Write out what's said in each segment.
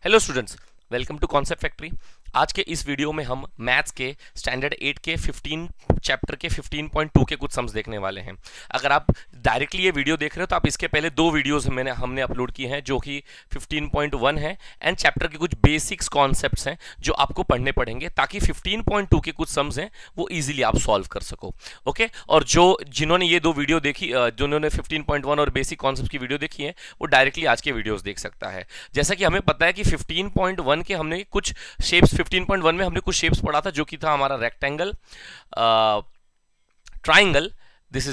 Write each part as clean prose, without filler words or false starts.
Hello students, welcome to concept factory. आज के इस वीडियो में हम मैथ्स के स्टैंडर्ड 8 के 15 चैप्टर के 15.2 के कुछ सम्स देखने वाले हैं। अगर आप डायरेक्टली ये वीडियो देख रहे हो तो आप इसके पहले दो वीडियोस हमने अपलोड किए हैं जो कि 15.1 है एंड चैप्टर के कुछ बेसिक्स कॉन्सेप्ट्स हैं जो आपको पढ़ने पड़ेंगे ताकि 15.2 के कुछ सम्स हैं वो इजीली आप सॉल्व कर सको। ओके, और जिन्होंने ये दो वीडियो देखी, जिन्होंने 15.1 और बेसिक कॉन्सेप्ट की वीडियो देखी है वो डायरेक्टली आज के वीडियोस देख सकता है। जैसा कि हमें पता है कि 15.1 के हमने कुछ शेप्स 15.1 में हमने कुछ शेप्स पढ़ा था जो कि था हमारा rectangle, triangle, this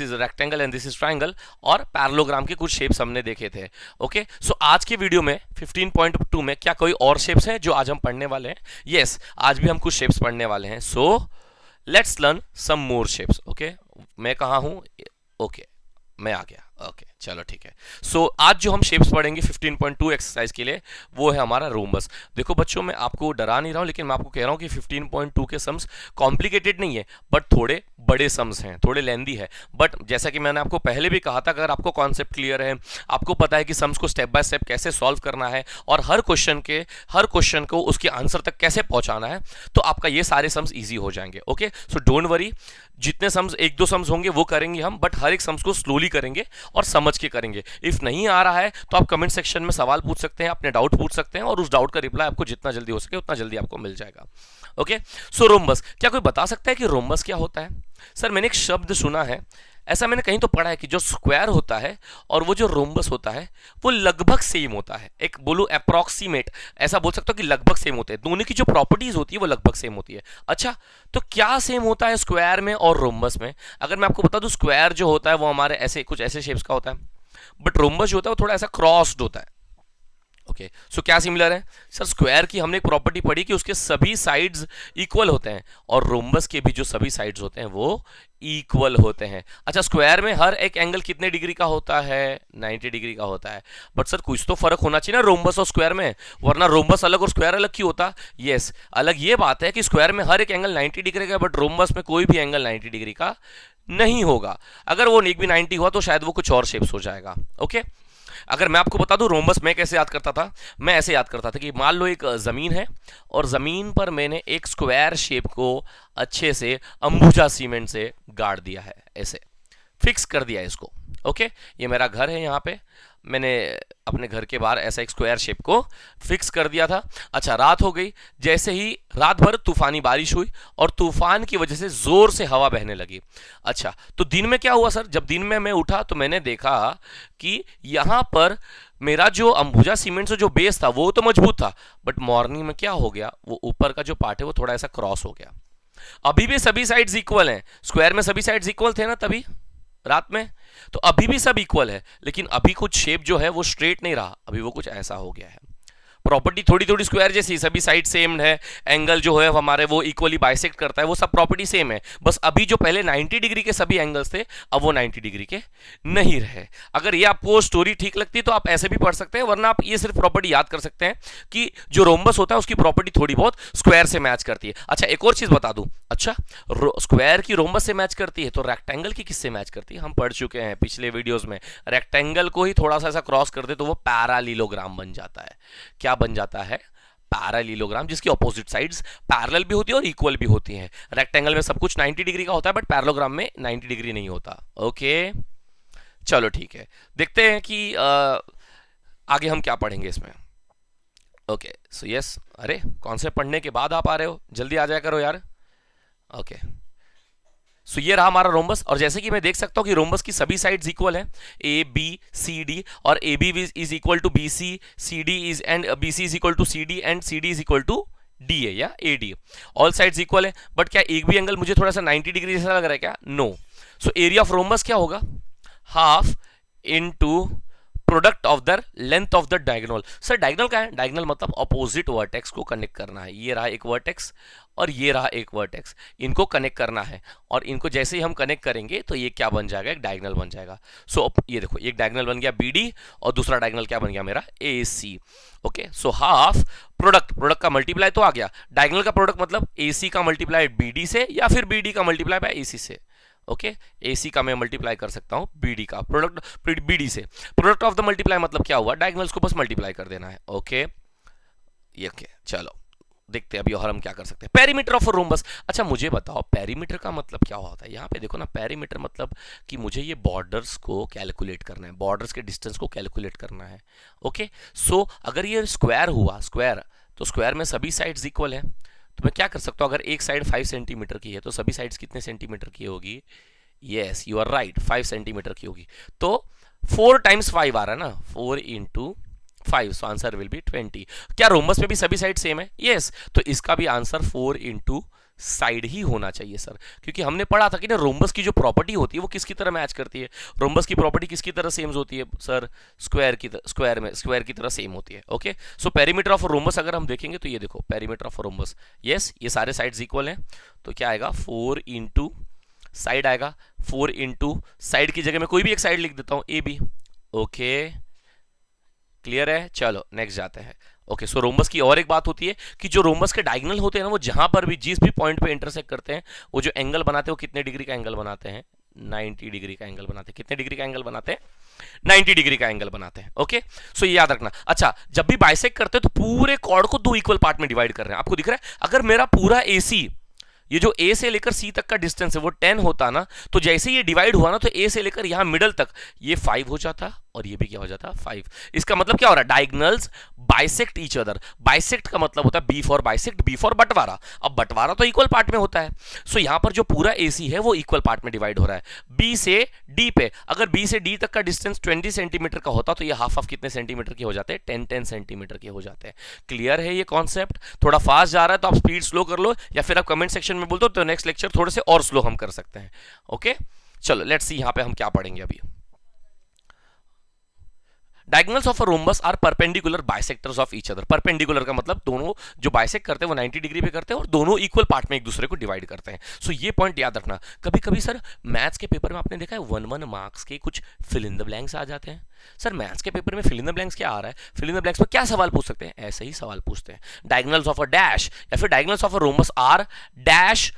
is rectangle and this is triangle, और पैरेललोग्राम के कुछ शेप्स हमने देखे थे। ओके, सो आज के वीडियो में 15.2 में क्या कोई और शेप्स हैं जो आज हम पढ़ने वाले हैं? यस, आज भी हम कुछ शेप्स पढ़ने वाले हैं। So let's learn some more shapes. Okay, मैं कहाँ हूं? ओके, मैं आ गया। ओके, चलो ठीक है। सो आज जो हम शेप्स पढ़ेंगे 15.2 एक्सरसाइज के लिए वो है हमारा रोम्बस। देखो बच्चों, मैं आपको डरा नहीं रहा हूं, लेकिन मैं आपको कह रहा हूं कि 15.2 के सम्स कॉम्प्लिकेटेड नहीं है बट थोड़े बड़े सम्स हैं, थोड़े लेंदी है। बट जैसा कि मैंने आपको पहले भी कहा था, अगर आपको कॉन्सेप्ट क्लियर है, आपको पता है कि सम्स को स्टेप बाय स्टेप कैसे सॉल्व करना है और हर क्वेश्चन को उसके आंसर तक कैसे पहुंचाना है, तो आपका ये सारे सम्स ईजी हो जाएंगे। ओके, सो डोंट वरी, जितने सम्स एक दो सम्स होंगे वो करेंगे हम, बट हर एक सम्स को स्लोली करेंगे और समझ के करेंगे। इफ नहीं आ रहा है तो आप कमेंट सेक्शन में सवाल पूछ सकते हैं, अपने डाउट पूछ सकते हैं और उस डाउट का रिप्लाई आपको जितना जल्दी हो सके उतना जल्दी आपको मिल जाएगा। ओके, सो रोम्बस, क्या कोई बता सकता है कि रोम्बस क्या होता है? सर, मैंने एक शब्द सुना है, ऐसा मैंने कहीं तो पढ़ा है कि जो स्क्वायर होता है और वो जो रोम्बस होता है वो लगभग सेम होता है। एक बोलो अप्रॉक्सीमेट, ऐसा बोल सकता हूं कि लगभग सेम होते हैं। दोनों की जो प्रॉपर्टीज होती है वो लगभग सेम होती है। अच्छा, तो क्या सेम होता है स्क्वायर में और रोम्बस में? अगर मैं आपको बता दूं, स्क्वायर जो होता है वो हमारे ऐसे कुछ ऐसे शेप्स का होता है, बट रोम्बस जो होता है वो थोड़ा ऐसा क्रॉस्ड होता है। ओके, सो क्या सिमिलर है? सर, स्क्वायर की हमने एक प्रॉपर्टी पढ़ी कि उसके सभी साइड्स इक्वल होते हैं और रोम्बस के भी जो सभी साइड्स होते हैं वो इक्वल होते हैं। अच्छा, स्क्वायर में हर एक एंगल कितने डिग्री का होता है? 90 डिग्री का होता है। बट सर, कुछ तो फर्क होना चाहिए ना रोम्बस और स्क्वायर में, वरना रोम्बस अलग और स्क्वायर अलग क्यों होता? यस, अलग ये बात है कि स्क्वायर में हर एक एंगल 90 डिग्री का, बट रोम्बस में कोई भी एंगल 90 डिग्री का नहीं होगा। अगर वो एक भी 90 हुआ तो शायद वो कुछ और शेप्स हो जाएगा। ओके, अगर मैं आपको बता दूं रोम्बस मैं कैसे याद करता था, मैं ऐसे याद करता था कि मान लो एक ज़मीन है और ज़मीन पर मैंने एक स्क्वायर शेप को अच्छे से अंबुजा सीमेंट से गाड़ दिया है, ऐसे फिक्स कर दिया है इसको। ओके, ये मेरा घर है, यहाँ पे मैंने अपने घर के बाहर ऐसा एक स्क्वायर शेप को फिक्स कर दिया था। अच्छा, रात हो गई, जैसे ही रात भर तूफानी बारिश हुई और तूफान की वजह से जोर से हवा बहने लगी। अच्छा, तो दिन में क्या हुआ सर? जब दिन में मैं उठा तो मैंने देखा कि यहां पर मेरा जो अंबुजा सीमेंट से जो बेस था वो तो मजबूत था, बट मॉर्निंग में क्या हो गया, वो ऊपर का जो पार्ट है वो थोड़ा ऐसा क्रॉस हो गया। अभी भी सभी साइड्स इक्वल हैं, स्क्वायर में सभी साइड्स इक्वल थे ना तभी रात में, तो अभी भी सब इक्वल है, लेकिन अभी कुछ शेप जो है वो स्ट्रेट नहीं रहा, अभी वो कुछ ऐसा हो गया है। प्रॉपर्टी थोड़ी थोड़ी स्क्वायर जैसी, सभी साइड सेम है, एंगल जो है हमारे वो इक्वली बाइसेक्ट करता है, वो सब प्रॉपर्टी सेम है। बस अभी जो पहले 90 डिग्री के सभी एंगल्स थे अब वो 90 डिग्री के नहीं रहे। अगर ये आपको स्टोरी ठीक लगती है तो आप ऐसे भी पढ़ सकते हैं, वरना आप ये सिर्फ प्रॉपर्टी याद कर सकते हैं कि जो रोम्बस होता है उसकी प्रॉपर्टी थोड़ी बहुत स्क्वायर से मैच करती है। अच्छा, एक और चीज बता दूं, अच्छा, स्क्वायर की रोम्बस से मैच करती है तो रेक्टेंगल की किससे मैच करती है? हम पढ़ चुके हैं पिछले वीडियोस में, रेक्टेंगल को ही थोड़ा सा ऐसा क्रॉस कर दे तो वो पैरालीलोग्राम बन जाता है। क्या बन जाता है? पैरालीलोग्राम, जिसकी ऑपोजिट साइड्स पैरेलल भी होती है और इक्वल भी होती हैं। रेक्टेंगल में सब कुछ 90 डिग्री का होता है बट पैरेललोग्राम में 90 डिग्री नहीं होता। ओके, चलो ठीक है, देखते हैं कि आगे हम क्या पढ़ेंगे इसमें। ओके, सो यस, अरे कॉन्सेप्ट पढ़ने के बाद आप आ रहे हो, जल्दी आ जाया करो यार। ओके, सो ये रहा हमारा रोम्बस, और जैसे कि मैं देख सकता हूं कि रोम्बस की सभी साइड्स इक्वल हैं, ए बी सी डी, और A B is equal to B C, C D is and B C is equal to C D and C D is equal to D A या A D. All sides equal है, but क्या एक भी angle मुझे थोड़ा सा 90 degree जैसा लग रहा है क्या? No. So area of rhombus क्या होगा? Half into product of the length of the diagonal. Sir, diagonal क्या है? डायगोनल मतलब ऑपोजिट वर्टेक्स को कनेक्ट करना है। ये रहा एक वर्टेक्स और ये रहा एक वर्टेक्स, इनको कनेक्ट करना है, और इनको जैसे ही हम कनेक्ट करेंगे तो ये क्या बन जाएगा? एक डायगोनल बन जाएगा। सो ये देखो, एक डायगोनल बन गया BD और दूसरा डायगोनल क्या बन गया मेरा? AC। Okay, so half product का मल्टीप्लाई तो आ गया, डायगोनल का प्रोडक्ट मतलब AC का मल्टीप्लाई BD से या फिर BD का मल्टीप्लाई बाय AC से। ओके, AC का मैं मल्टीप्लाई कर सकता हूं BD का प्रोडक्ट BD से। प्रोडक्ट ऑफ द मल्टीप्लाई मतलब क्या हुआ? डायगोनल्स को बस मल्टीप्लाई कर देना है। ओके, ये क्या, चलो देखते हैं अभी और हम क्या कर सकते हैं। Perimeter of rhombus. अच्छा मुझे बताओ पेरीमीटर का मतलब क्या होता है। यहाँ पे देखो ना, पेरीमीटर मतलब कि मुझे ये बॉर्डर्स को कैलकुलेट करना है, बॉर्डर्स के डिस्टेंस को कैलकुलेट करना है। ओके, सो अगर ये स्क्वायर हुआ, स्क्वायर, तो स्क्वायर में सभी साइड्स इक्वल है, तो मैं क्या कर सकता हूँ, अगर एक साइड 5 सेंटीमीटर की है तो सभी साइड्स कितने सेंटीमीटर की होगी। Yes you are right, 5 centimetre की होगी। तो 4 टाइम्स 5 आ रहा है ना, 4 into 5, so answer will be 20। क्या रोम्बस में भी सभी साइड सेम है। यस, तो इसका भी आंसर 4 इंटू साइड ही होना चाहिए सर, क्योंकि हमने पढ़ा था कि ना रोम्बस की जो प्रॉपर्टी होती है वो किसकी तरह मैच करती है। रोम्बस की प्रॉपर्टी किसकी तरह सेम होती है सर, स्क्वायर की, स्क्वायर की तरह सेम होती है। Okay, so perimeter of rhombus अगर हम देखेंगे तो ये देखो पेरीमीटर ऑफ रोम्बस, यस ये सारे साइड्स इक्वल हैं, तो क्या आएगा 4 इंटू साइड आएगा, 4 इंटू साइड की जगह मैं कोई भी एक साइड लिख देता हूं, ए बी। ओके क्लियर है, चलो नेक्स्ट जाते हैं। ओके, सो रोम्बस की और एक बात होती है कि जो रोम्बस के डायगोनल होते हैं ना, वो जहां पर भी जिस भी पॉइंट पे इंटरसेक्ट करते हैं, वो जो एंगल बनाते हैं वो कितने डिग्री का एंगल बनाते हैं, 90 डिग्री का एंगल बनाते हैं। कितने डिग्री का एंगल बनाते हैं, 90 डिग्री का एंगल बनाते हैं। ओके, सो ये याद रखना। अच्छा, जब भी बाइसेक्ट करते हैं तो पूरे कॉर्ड को 2 इक्वल पार्ट में डिवाइड कर रहे हैं, आपको दिख रहा है। अगर मेरा पूरा एसी, ये जो ए से लेकर सी तक का डिस्टेंस है वो 10 होता ना, तो जैसे ये डिवाइड हुआ ना, तो ए से लेकर यहां मिडल तक ये 5 हो जाता और ये भी क्या हो जाता 5। इसका मतलब क्या हो रहा है, diagonals bisect each other. Bisect का मतलब होता है B for bisect, B for बंटवारा। अब बंटवारा तो इक्वल पार्ट में होता है, सो यहां पर जो पूरा एसी है वो इक्वल पार्ट में डिवाइड हो रहा है। बी से डी पे, अगर बी से डी तक का डिस्टेंस 20 सेंटीमीटर का होता तो ये हाफ ऑफ कितने सेंटीमीटर के हो जाते हैं, 10 सेंटीमीटर के हो जाते हैं। क्लियर है ये कॉन्सेप्ट। थोड़ा फास्ट जा रहा है तो आप स्पीड स्लो कर लो, या फिर आप कमेंट सेक्शन में बोल दो, तो नेक्स्ट लेक्चर थोड़े से और स्लो हम कर सकते हैं। ओके चलो लेट्स सी यहां पे हम क्या पढ़ेंगे अभी। Diagonals of a rhombus are perpendicular bisectors of each other. Perpendicular का मतलब दोनों जो बाइसेक्ट करते हैं वो 90 डिग्री पे करते हैं और दोनों इक्वल पार्ट में एक दूसरे को डिवाइड करते हैं। सो ये पॉइंट याद रखना। कभी कभी सर मैथ्स के पेपर में आपने देखा है 1-1 मार्क्स के कुछ फिल इन द ब्लैंक्स आ जाते हैं। सर मैथ्स के पेपर में फिल इन द ब्लैंक्स क्या आ रहा है, फिल इन द ब्लैंक्स में क्या सवाल पूछ सकते हैं, ऐसे ही सवाल पूछते हैं। डायगोनल्स ऑफ अ डैश या फिर diagonals of a rhombus are dash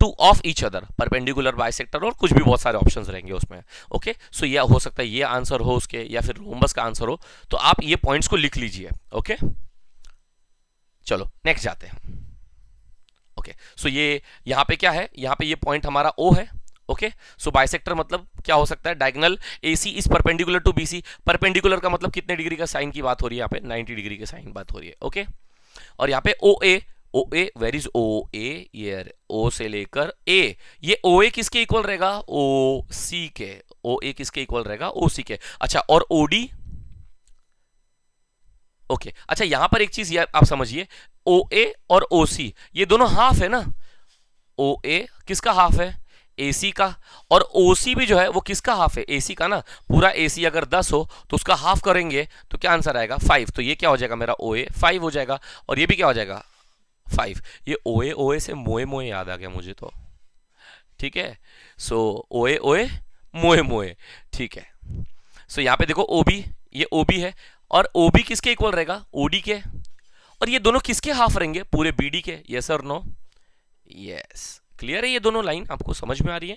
to of each other, perpendicular bisector, और कुछ भी बहुत सारे ऑप्शंस रहेंगे उसमें। ओके, सो ये हो सकता है ये आंसर हो उसके, या फिर रोम्बस का आंसर हो, तो आप ये पॉइंट्स को लिख लीजिए। ओके चलो नेक्स्ट जाते हैं। ओके, सो ये यहां पे क्या है, यहां पे ये पॉइंट हमारा ओ है। ओके, सो बाइसेक्टर मतलब क्या हो सकता है, diagonal AC is perpendicular to BC. Perpendicular का मतलब कितने डिग्री का साइन की बात हो रही है, यहाँ पे 90 डिग्री के साइन बात हो रही है। ओके, और यहाँ पे ओ ए, ओ ए, वेर इज ओ ए, ये ओ से लेकर ए, ये ओ ए किसके इक्वल रहेगा, ओ सी के। ओ ए किसके इक्वल रहेगा, ओ सी के। अच्छा, और ओ डी, ओके, अच्छा यहां पर एक चीज आप समझिए, ओ ए और ओ सी ये दोनों हाफ है ना। ओ ए किसका हाफ है, एसी का, और ओसी भी जो है वो किसका हाफ है, एसी का ना। पूरा एसी अगर 10 हो तो उसका हाफ करेंगे तो क्या आंसर आएगा 5। तो ये क्या हो जाएगा मेरा ओ ए 5 हो जाएगा, और ये भी क्या हो जाएगा 5। ये ओए से मोए मोए याद आ गया मुझे तो, ठीक है। सो ओए ओए मोए मोए, ठीक है। सो यहां पे देखो ओबी, ये ओबी है, और ओबी किसके इक्वल रहेगा, ओडी के, और ये दोनों किसके हाफ रहेंगे, पूरे बीडी के। यस और नो, यस क्लियर है, ये दोनों लाइन आपको समझ में आ रही है।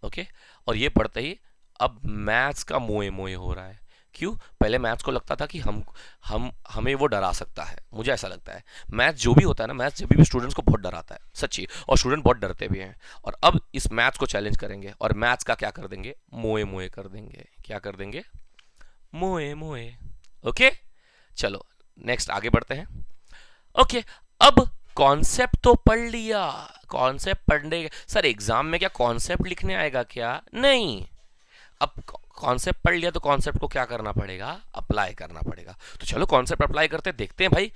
ओके, और ये पढ़ते ही अब मैथ्स का मोए मोए हो रहा है। क्यों, पहले मैथ्स को लगता था कि हमें वो डरा सकता है, मुझे ऐसा लगता है मैथ्स जो भी होता है ना, मैथ्स जब भी स्टूडेंट्स को बहुत डराता है सच्ची, और स्टूडेंट बहुत डरते भी हैं। और अब इस मैथ्स को चैलेंज करेंगे और मैथ्स का क्या कर देंगे, मोए मोए कर देंगे। क्या कर देंगे, मोए मोए। ओके चलो नेक्स्ट आगे बढ़ते हैं। ओके, अब कॉन्सेप्ट तो पढ़ लिया, कॉन्सेप्ट पढ़ने सर एग्जाम में क्या कॉन्सेप्ट लिखने आएगा क्या, नहीं। अब कॉन्सेप्ट पढ़ लिया तो कॉन्सेप्ट को क्या करना पड़ेगा, अप्लाई करना पड़ेगा। तो चलो कॉन्सेप्ट अप्लाई करते हैं, देखते हैं भाई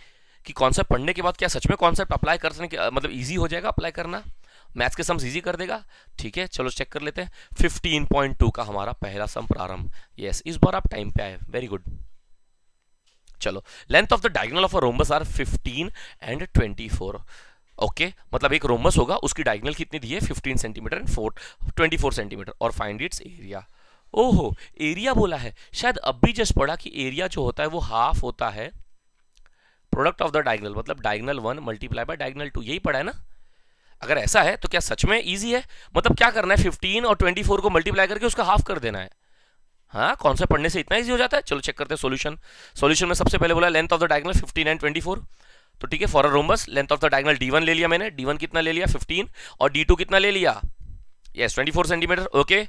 कि कॉन्सेप्ट पढ़ने के बाद क्या सच में कॉन्सेप्ट अप्लाई करने के मतलब इजी हो जाएगा अप्लाई करना, मैथ्स के सम्स इजी कर देगा। ठीक है चलो चेक कर लेते हैं। 15.2 का हमारा पहला सम प्रारंभ। यस, इस बार आप टाइम पे आए, वेरी गुड। चलो, length of the diagonal of a rhombus are 15 and 24। Okay, मतलब एक रोम्बस होगा उसकी डायगोनल कितनी दी है, 15 सेंटीमीटर एंड 24 सेंटीमीटर, और फाइंड इट्स एरिया। ओहो, एरिया बोला है, शायद अब भी जस्ट पढ़ा कि एरिया जो होता है वो हाफ होता है प्रोडक्ट ऑफ द डायगोनल, मतलब डायगोनल 1 मल्टीप्लाई बाय डायगोनल 2, यही पढ़ा है ना। अगर ऐसा है तो क्या सच में इजी है, मतलब क्या करना है, 15 और 24 को मल्टीप्लाई करके उसका हाफ कर देना है। हाँ, कॉन्सेप्ट पढ़ने से इतना इजी हो जाता है। चलो चेक करते हैं सॉल्यूशन। सॉल्यूशन में सबसे पहले बोला length of the diagonal 15 and 24। तो ठीक है, for a rhombus length of the diagonal d1 ले लिया मैंने, d1 कितना ले लिया 15, और d2 कितना ले लिया, yes 24 centimetre. Okay,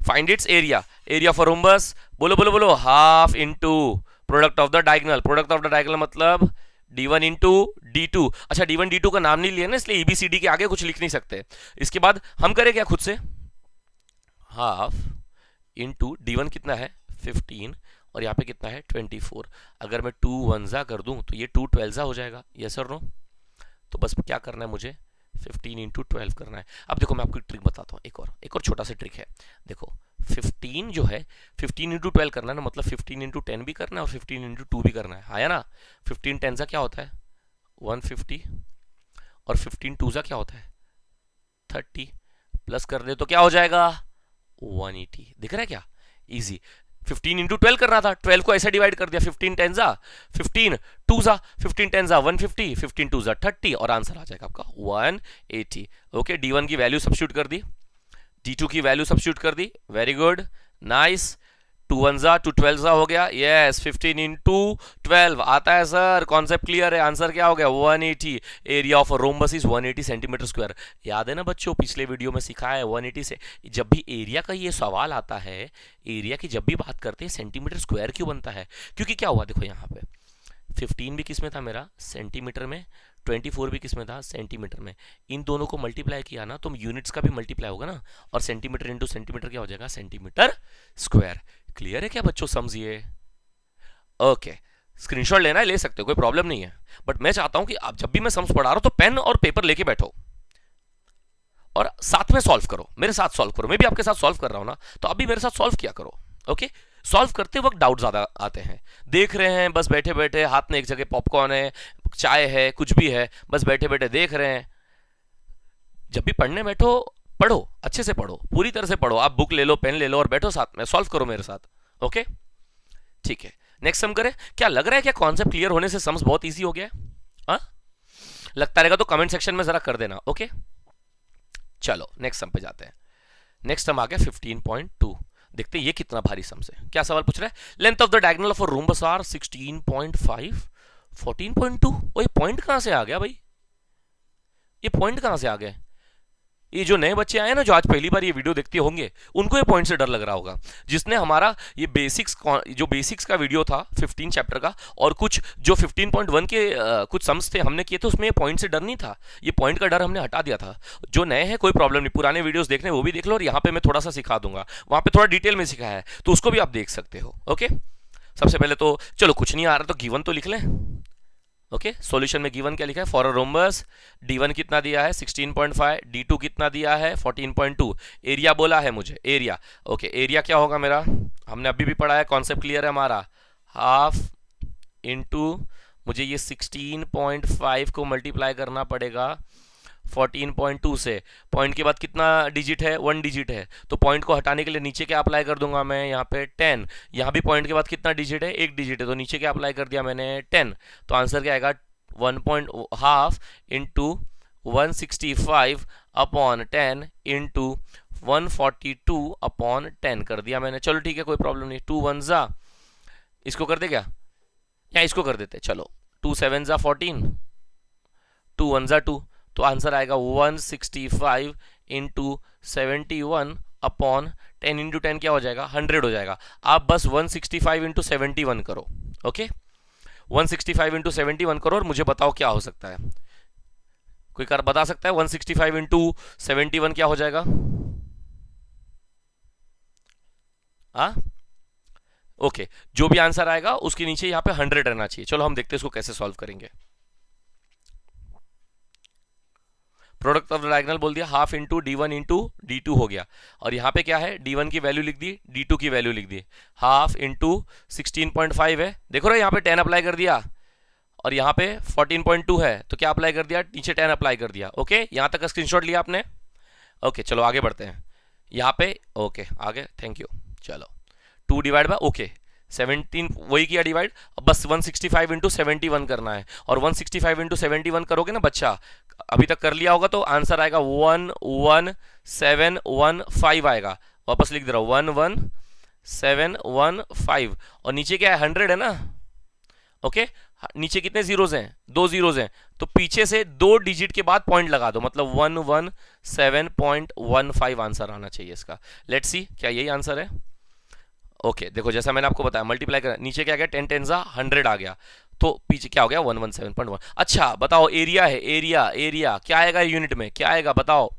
find its area. Area for rhombus, बोलो बोलो बोलो, half into product of the diagonal. Product of the diagonal मतलब d1 इंटू d2। अच्छा, d1 d2 का नाम नहीं लिया ना, इसलिए ABCD के आगे कुछ लिख नहीं सकते। इसके बाद हम करें क्या खुद से, हाफ इंटू d1 कितना है 15, और यहाँ पे कितना है 24। अगर मैं 2 1 कर दूं तो ये 2 12 हो जाएगा, यस और नो। तो बस क्या करना है मुझे, 15 इंटू 12 करना है। अब देखो मैं आपको ट्रिक बताता हूँ, एक और छोटा सा ट्रिक है। देखो 15 जो है 15 इंटू 12 करना है ना, मतलब 15 इंटू 10 भी करना है और 15 इंटू 2 भी करना है, आया ना। 15 10 सा क्या होता है 150, और 15 2 सा क्या होता है 30, प्लस कर दे तो क्या हो जाएगा 180। दिख रहा है क्या, इजी। 15 इंटू 12 करना था, 12 को ऐसे डिवाइड कर दिया, 15 10 जा 15, 2 जा 15 10 जा 150, 15 2 जा 30, और आंसर आ जाएगा आपका 180। ओके, d1 की वैल्यू सब्स्टिट्यूट कर दी, d2 की वैल्यू सब्स्टिट्यूट कर दी, वेरी गुड, नाइस। 2 1 जा 2 12 जा हो गया, यस 15 इंटू 12 आता है सर, कॉन्सेप्ट क्लियर है। आंसर क्या हो गया 180। Area of rhombus is 180 centimetre square. याद है ना बच्चों, पिछले वीडियो में सिखाया है 180 से। जब भी एरिया का ये सवाल आता है, एरिया की जब भी बात करते हैं सेंटीमीटर स्क्वायर क्यों बनता है, क्योंकि क्या हुआ देखो यहाँ पे 15 भी किस में था मेरा सेंटीमीटर में, 24 भी किस में था सेंटीमीटर में। इन दोनों को मल्टीप्लाई किया ना तो यूनिट्स का भी मल्टीप्लाई होगा ना, और सेंटीमीटर इंटू सेंटीमीटर क्या हो जाएगा सेंटीमीटर स्क्वायर। क्लियर है क्या बच्चों, समझिए। ओके, स्क्रीनशॉट लेना है ले सकते हो, कोई प्रॉब्लम नहीं है। बट मैं चाहता हूं कि आप जब भी मैं सम्स पढ़ा रहा हूं तो पेन और पेपर लेके बैठो और साथ में सॉल्व करो, मेरे साथ सॉल्व करो। मैं भी आपके साथ सॉल्व कर रहा हूं ना, तो आप भी मेरे साथ सॉल्व किया करो। ओके, सॉल्व करते वक्त डाउट ज्यादा आते हैं, देख रहे हैं बस बैठे बैठे, हाथ में एक जगह पॉपकॉर्न है, चाय है, कुछ भी है, बस बैठे बैठे देख रहे हैं। जब भी पढ़ने बैठो, पढ़ो अच्छे से, पढ़ो पूरी तरह से पढ़ो। आप बुक ले लो, पेन ले लो और बैठो साथ में, सॉल्व करो मेरे साथ। ओके, ठीक है, नेक्स्ट सम करें। क्या लग रहा है क्या कॉन्सेप्ट क्लियर होने से सम्स बहुत इजी हो गया है? हाँ, लगता रहेगा तो कमेंट सेक्शन में जरा कर देना। ओके, चलो नेक्स्ट सम पे जाते हैं। नेक्स्ट सम आ गया 15.2। देखते हैं ये कितना भारी सम है। क्या सवाल पूछ रहा है, length of the diagonal of a rhombus are 16.5 14.2। ओए पॉइंट कहां से आ गया भाई, ये पॉइंट कहां से आ गए? ये जो नए बच्चे आए ना, जो आज पहली बार ये वीडियो देखते होंगे, उनको ये पॉइंट से डर लग रहा होगा। जिसने हमारा ये बेसिक्स का वीडियो था 15 चैप्टर का, और कुछ जो 15.1 के कुछ सम्स थे हमने किए थे, उसमें ये पॉइंट से डर नहीं था, ये पॉइंट का डर हमने हटा दिया था। जो नए हैं कोई प्रॉब्लम नहीं, पुराने वीडियोस देखने वो भी देख लो, और यहाँ पे मैं थोड़ा सा सिखा दूंगा, वहां पे थोड़ा डिटेल में सिखाया है, तो उसको भी आप देख सकते हो। ओके, सबसे पहले तो चलो कुछ नहीं आ रहा तो गिवन तो लिख लें। ओके, सॉल्यूशन में गिवन क्या लिखा है, फॉर अ रोम्बस d1 कितना दिया है 16.5, d2 कितना दिया है 14.2। एरिया बोला है मुझे, एरिया। ओके, एरिया क्या होगा मेरा, हमने अभी भी पढ़ा है, कॉन्सेप्ट क्लियर है हमारा, हाफ इंटू मुझे ये 16.5 को मल्टीप्लाई करना पड़ेगा 14.2 से। पॉइंट के बाद कितना डिजिट है 1 डिजिट है, तो पॉइंट को हटाने के लिए नीचे क्या अप्लाई कर दूंगा मैं, यहाँ पे 10। यहाँ भी पॉइंट के बाद कितना डिजिट है 1 डिजिट है, तो नीचे क्या अप्लाई कर दिया मैंने 10। तो आंसर क्या आएगा 1.5 इंटू 165 अपॉन 10 इंटू 142 अपॉन 10 कर दिया मैंने। चलो ठीक है, कोई प्रॉब्लम नहीं। 2 1 जा, इसको कर दे क्या, या इसको कर देते, चलो 2 7 जा 14, 2 1 जा 2, तो आंसर आएगा 165 इंटू 71 अपॉन 10 इंटू 10 क्या हो जाएगा 100 हो जाएगा। आप बस 165 इंटू 71 करो। ओके, 165 इंटू 71 करो और मुझे बताओ क्या हो सकता है। कोई कर बता सकता है 165 इंटू 71 क्या हो जाएगा? ओके, जो भी आंसर आएगा उसके नीचे यहाँ पे 100 रहना चाहिए। चलो हम देखते हैं इसको कैसे सॉल्व करेंगे। प्रोडक्ट ऑफ द डायगोनल बोल दिया, half into d1 into d2 हो गया, और यहाँ पे क्या है d1 की वैल्यू लिख दी, d2 की वैल्यू लिख दी। हाफ इंटू 16.5 है, देखो ना यहाँ पे 10 अप्लाई कर दिया, और यहाँ पे 14.2 है, तो क्या अप्लाई कर दिया, नीचे 10 अप्लाई कर दिया। ओके, यहाँ तक का स्क्रीनशॉट लिया आपने। ओके, चलो आगे बढ़ते हैं यहाँ पे। ओके, आगे, थैंक यू। चलो 2 डिवाइड बाय, ओके 17 वही किया डिवाइड, अब बस 165 इंटू 71 करना है, और 165 इंटू 71 करोगे ना बच्चा, अभी तक कर लिया होगा, तो आंसर आएगा 11715 आएगा। वापस लिख दे रहा हूँ 11 715 और नीचे क्या है 100 है ना, ओके। नीचे कितने जीरोज हैं, 2 जीरोज हैं, तो पीछे से 2 डिजिट के बाद पॉइंट लगा दो, मतलब 117.15 आंसर आना चाहिए इसका। लेट्स सी क्या यही आंसर है। ओके देखो जैसा मैंने आपको बताया मल्टीप्लाई कर, नीचे क्या गया 10 10 100 आ गया, तो पीछे क्या हो गया 117.1। अच्छा बताओ एरिया है, एरिया एरिया क्या आएगा यूनिट में, क्या आएगा बताओ,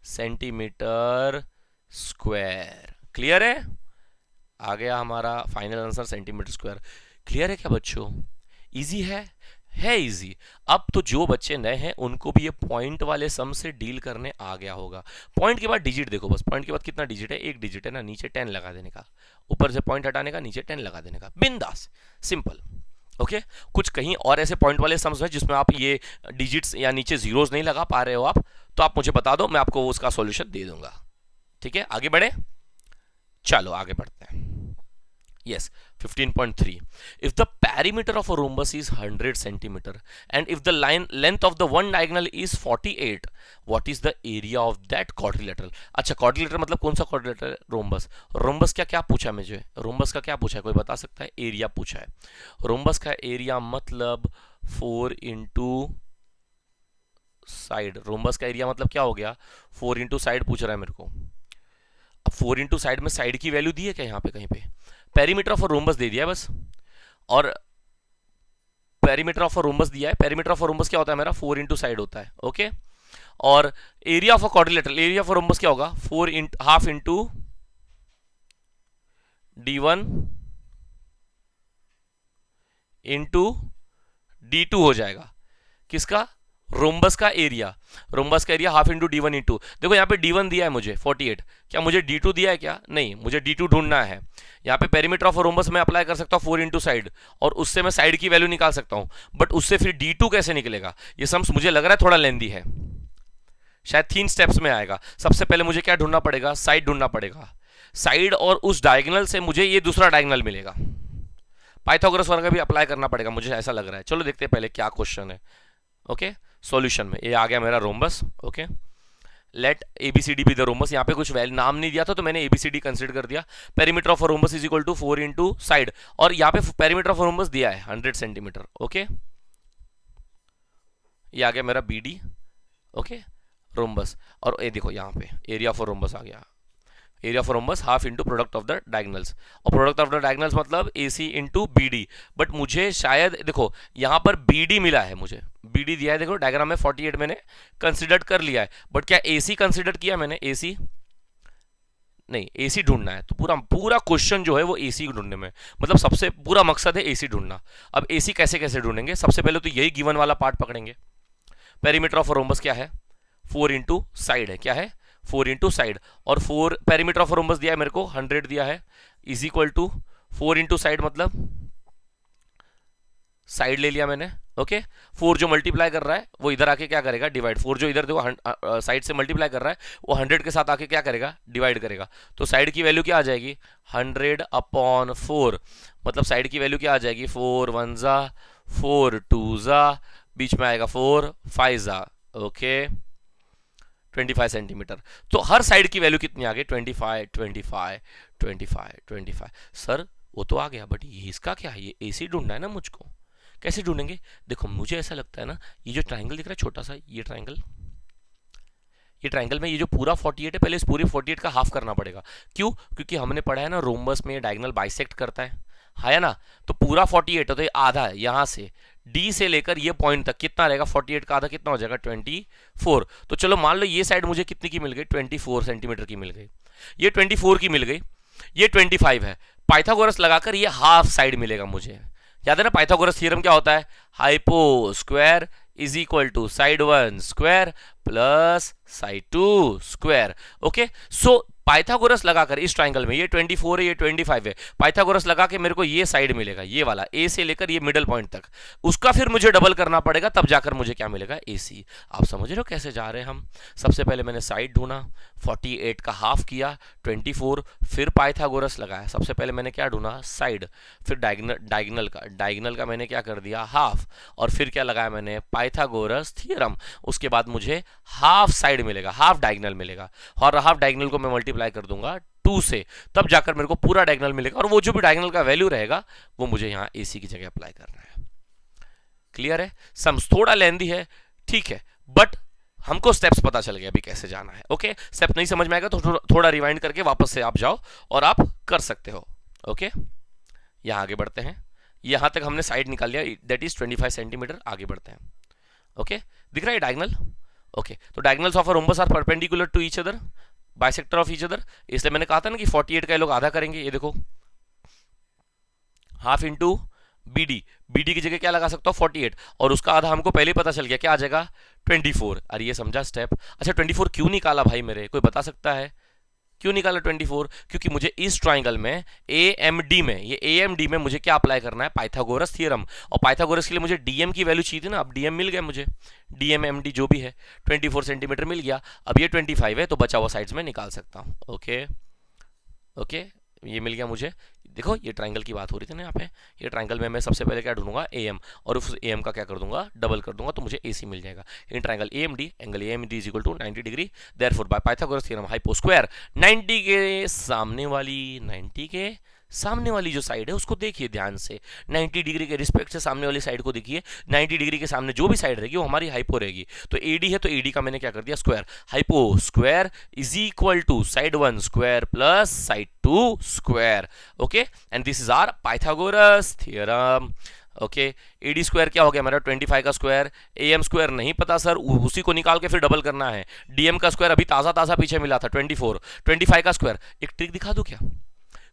सेंटीमीटर स्क्वायर। क्लियर है, आ गया हमारा final answer centimetre square. Clear है क्या बच्चों, इजी है इजी। अब तो जो बच्चे नए हैं उनको भी ये पॉइंट वाले सम से डील करने आ गया होगा। पॉइंट के बाद डिजिट देखो, बस पॉइंट के बाद कितना डिजिट है, एक डिजिट है ना, नीचे 10 लगा देने का, ऊपर से पॉइंट हटाने का, नीचे 10 लगा देने का, बिंदास सिंपल। ओके कुछ कहीं और ऐसे पॉइंट वाले सम्स हैं जिसमें आप ये डिजिट्स या नीचे जीरोस नहीं लगा पा रहे हो आप, तो आप मुझे बता दो, मैं आपको उसका सॉल्यूशन दे दूंगा। ठीक है आगे बढ़े, चलो आगे बढ़ते हैं। Yes, 15.3. If the perimeter of a rhombus is 100 centimeter and if the length of the one diagonal is 48, what is the area of that quadrilateral? अच्छा quadrilateral मतलब कौन सा quadrilateral? रोम्बस। रोम्बस क्या क्या पूछा मुझे, रोम्बस का क्या पूछा है, कोई बता सकता है? एरिया पूछा है। रोम्बस का एरिया मतलब 4 इंटू साइड। रोम्बस का एरिया मतलब क्या हो गया, 4 इंटू साइड पूछ रहा है मेरे को। अब 4 इंटू साइड में साइड की वैल्यू दी है क्या यहाँ पे कहीं पे? पेरीमीटर ऑफ रोम्बस दे दिया है बस, और पेरीमीटर ऑफ रोम्बस दिया है। पेरीमीटर ऑफ रोम्बस क्या होता है मेरा, 4 इंटू साइड होता है, ओके। और area of a quadrilateral, area of rhombus क्या होगा, 4 half into d1 into d2 हो जाएगा। किसका, रोम्बस का एरिया। रोम्बस का area half into D1 into, देखो यहाँ पे d1 दिया है मुझे 48, क्या मुझे d2 दिया है क्या? नहीं, मुझे d2 ढूंढना है। यहाँ पे पेरीमीटर ऑफ रोम्बस में अप्लाई कर सकता हूँ 4 इंटू साइड, और उससे मैं साइड की वैल्यू निकाल सकता हूँ, बट उससे फिर d2 कैसे निकलेगा? ये सम्स मुझे लग रहा है थोड़ा लेंदी है, शायद 3 स्टेप्स में आएगा। सबसे पहले मुझे क्या ढूंढना पड़ेगा, साइड ढूंढना पड़ेगा, साइड, और उस डायगोनल से मुझे ये दूसरा डायगोनल मिलेगा। पाइथागोरस वर्ग भी अप्लाई करना पड़ेगा, मुझे ऐसा लग रहा है। चलो देखते हैं पहले क्या क्वेश्चन है। ओके सॉल्यूशन में ये आ गया मेरा rhombus, okay. Let ABCD be the rhombus, यहाँ पे कुछ वैल्यू नाम नहीं दिया था तो मैंने एबीसीडी कंसीडर कर दिया। Perimeter of rhombus is equal to 4 into side, और यहाँ पे पेरीमीटर ऑफ रोम्बस दिया है 100 सेंटीमीटर, ओके। ये आ गया मेरा बीडी, ओके, रोम्बस। और ये देखो यहाँ पे एरिया ऑफ रोम्बस आ गया, area of rhombus half into product of the diagonals, और प्रोडक्ट ऑफ द डायगोनल्स मतलब AC इंटू BD। बट मुझे शायद देखो यहाँ पर BD मिला है, मुझे BD दिया है, देखो डायग्राम में 48 मैंने कंसिडर कर लिया है, बट क्या AC कंसिडर किया मैंने? AC नहीं, AC ढूंढना है, तो पूरा पूरा क्वेश्चन जो है वो AC ढूंढने में, मतलब सबसे पूरा मकसद है AC ढूंढना। अब AC कैसे कैसे ढूंढेंगे, सबसे पहले तो यही गिवन वाला पार्ट पकड़ेंगे। पेरीमीटर ऑफ रोम्बस क्या है, 4 इंटू साइड है, क्या है 4 इंटू साइड, और 4 पेरीमीटर ऑफ रोम्बस दिया है मेरे को 100 दिया है, is equal to 4 into side मतलब साइड ले लिया मैंने, ओके। 4 जो मल्टीप्लाई कर रहा है वो इधर आके क्या करेगा, डिवाइड। 4 जो इधर देखो साइड से मल्टीप्लाई कर रहा है वो 100 के साथ आके क्या करेगा, डिवाइड करेगा। तो साइड की वैल्यू क्या आ जाएगी, 100 अपॉन 4, मतलब साइड की वैल्यू क्या आ जाएगी, 4 1 जा 4 2 जा, बीच में आएगा 4 5 जा, ओके, 25 सेंटीमीटर। तो हर साइड की वैल्यू कितनी आ गई, 25 25 25 25। सर वो तो आ गया, बट ये इसका क्या है, ये AC ढूंढना है ना मुझको। कैसे ढूंढेंगे, देखो मुझे ऐसा लगता है ना, ये जो ट्राइंगल दिख रहा है छोटा सा, ये ट्राइंगल में ये जो पूरा 48 है, पहले इस पूरे 48 का हाफ करना पड़ेगा। क्यों, क्योंकि हमने पढ़ा है ना रोम्बस में डायगोनल बाइसेक्ट करता है ना, तो पूरा 48 है, तो ये आधा है, यहां से D से लेकर ये पॉइंट तक कितना रहेगा, 48 का आधा कितना हो जाएगा, 24। तो चलो मान लो ये साइड मुझे कितनी की मिल गई, 24 सेंटीमीटर की मिल गई, ये 24 की मिल गई, ये 25 है। पाइथागोरस लगाकर ये हाफ साइड मिलेगा मुझे। याद है ना पाइथागोरस थ्योरम क्या होता है, hypo square is equal to side 1 square plus side 2 square, okay. So Pythagoras लगाकर इस ट्राइंगल में, ये 24 है ये 25 है, पाइथागोरस लगा के मेरे को ये साइड मिलेगा, ये वाला A से लेकर ये मिडल पॉइंट तक, उसका फिर मुझे डबल करना पड़ेगा, तब जाकर मुझे क्या मिलेगा, AC। आप समझ रहे हो कैसे जा रहे हैं हम। सबसे पहले मैंने साइड ढूंढा, 48 का हाफ किया 24, फिर पाइथागोरस लगाया। सबसे पहले मैंने क्या ढूंढा, साइड, फिर डायगोनल का मैंने क्या कर दिया, हाफ, और फिर क्या लगाया मैंने, पाइथागोरस थ्योरम। उसके बाद मुझे हाफ साइड मिलेगा, हाफ डायगोनल मिलेगा, और हाफ डायगोनल को मैं मल्टीप्लाई कर दूंगा 2 से, तब जाकर मेरे को पूरा डायगोनल मिलेगा, और वो जो भी डायगोनल का वैल्यू रहेगा वो मुझे यहाँ AC की जगह अप्लाई करना है। क्लियर है? सम्स थोड़ा लेंदी है, ठीक है, बट हमको स्टेप्स पता चल गया अभी कैसे जाना है। ओके, स्टेप नहीं समझ में आएगा तो थोड़ा रिवाइंड करके वापस से आप जाओ और आप कर सकते हो। ओके, यहाँ आगे बढ़ते हैं। यहां तक हमने साइड निकाल लिया, दैट इज 25 सेंटीमीटर। आगे बढ़ते हैं। ओके, दिख रहा है डायगोनल? ओके, तो diagonals of a rhombus are perpendicular to each other, bisector of each other. इसलिए मैंने कहा था ना कि 48 का ये लोग आधा करेंगे। ये देखो, हाफ इंटू BD, BD की जगह क्या लगा सकता हूँ 48, और उसका आधा हमको पहले ही पता चल गया, क्या आ जाएगा 24। अरे ये समझा स्टेप? अच्छा 24 क्यों निकाला भाई मेरे, कोई बता सकता है क्यों निकाला 24? क्योंकि मुझे इस ट्राइंगल में AMD में, ये AMD में मुझे क्या अप्लाई करना है, पाइथागोरस थ्योरम। और पाइथागोरस के लिए मुझे DM की वैल्यू चाहिए थी ना, अब DM मिल गया मुझे, DM MD जो भी है 24 सेंटीमीटर मिल गया। अब ये 25 है तो बचा हुआ साइड्स में निकाल सकता हूँ। ओके ओके, ये मिल गया मुझे। देखो ये ट्राइंगल की बात हो रही थी ना यहाँ पे, ये ट्राइंगल में मैं सबसे पहले क्या ढूंढूंगा AM, और उस AM का क्या कर दूंगा, डबल कर दूंगा, तो मुझे AC मिल जाएगा। In triangle AMD, angle AMD is equal to 90 degree, therefore by Pythagoras theorem hypo square 90 के सामने वाली जो साइड है उसको देखिए ध्यान से, 90 डिग्री के रिस्पेक्ट से सामने वाली साइड को देखिए, 90 डिग्री के सामने जो भी साइड रहेगी वो हमारी हाइपो रहेगी। तो AD है तो AD का मैंने क्या कर दिया square, hypo square is equal to side 1 square plus side 2 square. Okay, and this is our Pythagoras theorem. Okay, AD square क्या हो गया मेरा 25 का स्क्वायर, AM स्क्वायर नहीं पता सर, उसी को निकाल के फिर डबल करना है। DM का स्क्वायर अभी ताजा ताजा पीछे मिला था 24, 25 का स्क्वायर। एक ट्रिक दिखा दूं क्या,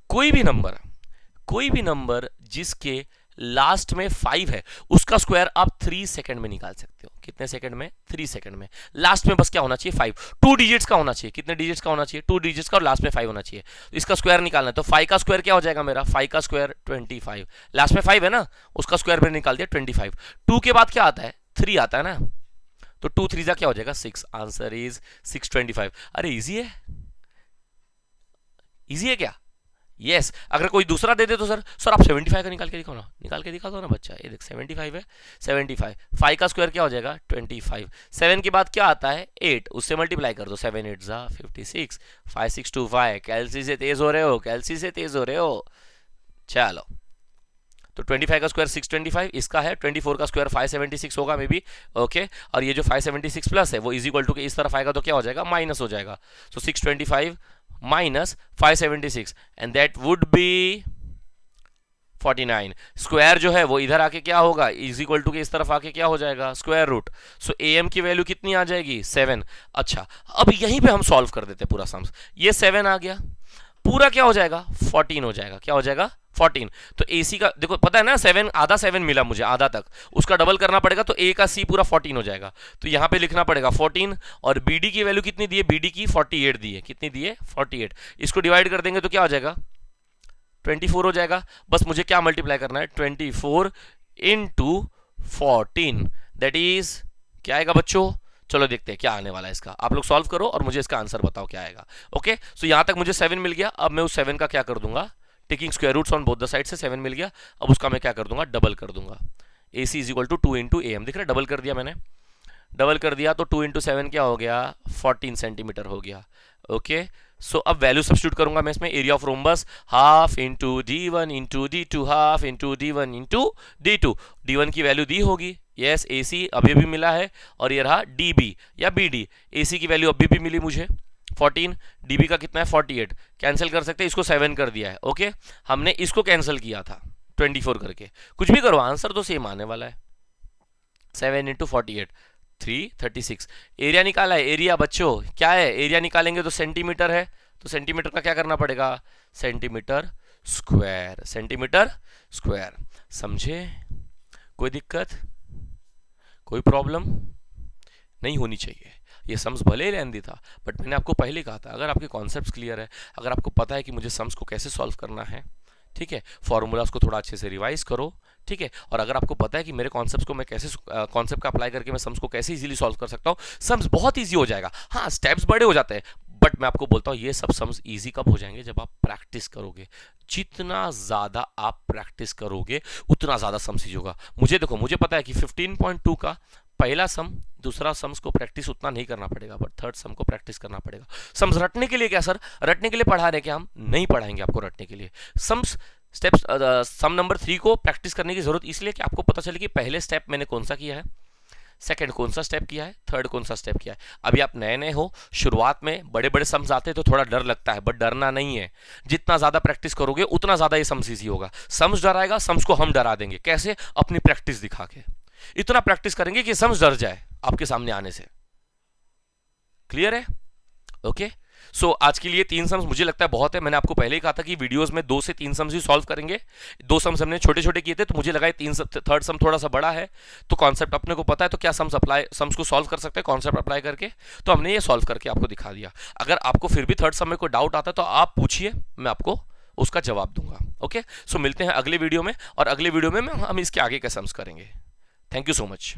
कोई भी नंबर जिसके लास्ट में 5 है उसका स्क्वायर आप 3 सेकंड में निकाल सकते हो। कितने सेकंड में? 3 सेकंड में। लास्ट में बस क्या होना चाहिए 5, 2 डिजिट्स का होना चाहिए। कितने डिजिट्स का होना चाहिए? 2 डिजिट्स का, और लास्ट में 5 होना चाहिए। तो इसका स्क्वायर निकालना है, तो 5 का स्क्वायर क्या हो जाएगा मेरा, 5 का स्क्वायर 25, लास्ट में 5 है ना, उसका स्क्वायर मैंने निकाल दिया 25। 2 के बाद क्या आता है, 3 आता है ना, तो 2 3 क्या हो जाएगा 6। Answer is 625। अरे इजी है, इजी है क्या? यस अगर कोई दूसरा दे दे तो सर आप 75 का निकाल के दिखाओ ना, निकाल के दिखा दो ना बच्चा। ये देख 75 है, 75 5 का स्क्वायर क्या हो जाएगा 25, 7 के बाद क्या आता है 8, उससे मल्टीप्लाई कर दो, 7 8 जा 56, 5625। कैलसी से तेज हो रहे हो, कैलसी से तेज हो रहे हो। चलो तो 25 का स्क्वायर 625, इसका है 24 का स्क्वायर 576 होगा मे बी। ओके, और ये जो 576 प्लस है वो इज इक्वल टू के इस तरफ आएगा तो क्या हो जाएगा माइनस हो जाएगा। सो 625 minus 576 and that would be 49। Square जो है वो इधर आके क्या होगा, इज इक्वल टू के इस तरफ आके क्या हो जाएगा स्क्वायर रूट। सो AM की वैल्यू कितनी आ जाएगी 7। अच्छा अब यहीं पे हम सॉल्व कर देते पूरा सम्स। ये 7 आ गया, पूरा क्या हो जाएगा 14 हो जाएगा। क्या हो जाएगा 14। तो AC का देखो पता है ना 7, आधा 7 मिला मुझे आधा तक, उसका डबल करना पड़ेगा तो A का C पूरा 14 हो जाएगा। तो यहां पे लिखना पड़ेगा 14, और BD की वैल्यू कितनी दी है, BD की 48 दी है। कितनी दी है 48। इसको डिवाइड कर देंगे तो क्या हो जाएगा 24 हो जाएगा। बस मुझे क्या मल्टीप्लाई करना है 24 इंटू 14, दैट इज क्या आएगा बच्चों, चलो देखते हैं क्या आने वाला है इसका। आप लोग सॉल्व करो और मुझे इसका आंसर बताओ क्या आएगा। ओके, सो यहां तक मुझे 7 मिल गया। अब मैं उस 7 का क्या कर दूंगा, taking square roots on both the side से 7 मिल गया। अब उसका मैं क्या कर दूंगा डबल कर दूंगा। AC is equal to 2 into AM, दिख रहा है डबल कर दिया मैंने, डबल कर दिया तो 2 इंटू 7 क्या हो गया 14 सेंटीमीटर हो गया। ओके, सो अब वैल्यू सब्स्टिट्यूट करूंगा मैं इसमें, area of rhombus half into D1 into D2 half into D1 into D2। D1 की वैल्यू दी होगी, यस AC अभी भी मिला है, और ये रहा DB या BD। AC की वैल्यू अभी भी मिली मुझे 14, DB का कितना है 48, कैंसिल कर सकते हैं, इसको 7 कर दिया है। ओके, हमने इसको कैंसिल किया था 24 करके, कुछ भी करो आंसर तो सेम आने वाला है। 7 इंटू 48 336। एरिया निकाला है, एरिया बच्चों क्या है, एरिया निकालेंगे तो सेंटीमीटर है, तो सेंटीमीटर का क्या करना पड़ेगा सेंटीमीटर स्क्वायर, सेंटीमीटर स्क्वायर। समझे? कोई दिक्कत, कोई प्रॉब्लम नहीं होनी चाहिए। ये सम्स भले ही लेंदी था बट मैंने आपको पहले कहा था अगर आपके कॉन्सेप्ट्स क्लियर है, अगर आपको पता है कि मुझे सम्स को कैसे सॉल्व करना है, ठीक है, फॉर्मूलाज को थोड़ा अच्छे से रिवाइज करो, ठीक है, और अगर आपको पता है कि मेरे कॉन्सेप्ट्स को मैं कैसे कॉन्सेप्ट का अप्लाई करके मैं सम्स को कैसे इजीली सॉल्व कर सकता हूँ, सम्स बहुत इजी हो जाएगा। हाँ स्टेप्स बड़े हो जाते हैं बट मैं आपको बोलता हूँ ये सब सम्स इजी कब हो जाएंगे, जब आप प्रैक्टिस करोगे। जितना ज़्यादा आप प्रैक्टिस करोगे उतना ज़्यादा सम्स इजी होगा। मुझे देखो, मुझे पता है कि 15.2 का पहला सम दूसरा सम्स को प्रैक्टिस उतना नहीं करना पड़ेगा, बट थर्ड सम को प्रैक्टिस करना पड़ेगा। सम्स रटने के लिए क्या सर, रटने के लिए पढ़ा रहे क्या? हम नहीं पढ़ाएंगे आपको रटने के लिए। सम्स स्टेप्स सम नंबर 3 को प्रैक्टिस करने की जरूरत इसलिए कि आपको पता चले कि पहले स्टेप मैंने कौन सा किया है, सेकंड कौन सा स्टेप किया है, थर्ड कौन सा स्टेप किया है। अभी आप नए नए हो, शुरुआत में बड़े बड़े सम्स आते हैं तो थोड़ा डर लगता है, बट डरना नहीं है। जितना ज्यादा प्रैक्टिस करोगे उतना ज्यादा ये सम्स ईजी होगा। सम्स डराएगा, सम्स को हम डरा देंगे। कैसे? अपनी प्रैक्टिस दिखा के। इतना प्रैक्टिस करेंगे कि सम्स डर जाए आपके सामने आने से। क्लियर है? ओके सो आज के लिए 3 सम्स मुझे लगता है बहुत है। मैंने आपको पहले ही कहा था कि वीडियोस में 2 से 3 सम्स ही सॉल्व करेंगे। 2 सम्स हमने छोटे छोटे किए थे, तो मुझे लगा थर्ड सम थोड़ा सा बड़ा है, तो कॉन्सेप्ट अपने को पता है, तो क्या सम्स को सॉल्व कर सकते हैं कॉन्सेप्ट अप्लाई करके। तो हमने ये सॉल्व करके आपको दिखा दिया। अगर आपको फिर भी थर्ड सम में कोई डाउट आता है तो आप पूछिए, मैं आपको उसका जवाब दूंगा। ओके सो मिलते हैं अगले वीडियो में, और अगले वीडियो में हम इसके आगे के सम्स करेंगे। Thank you so much.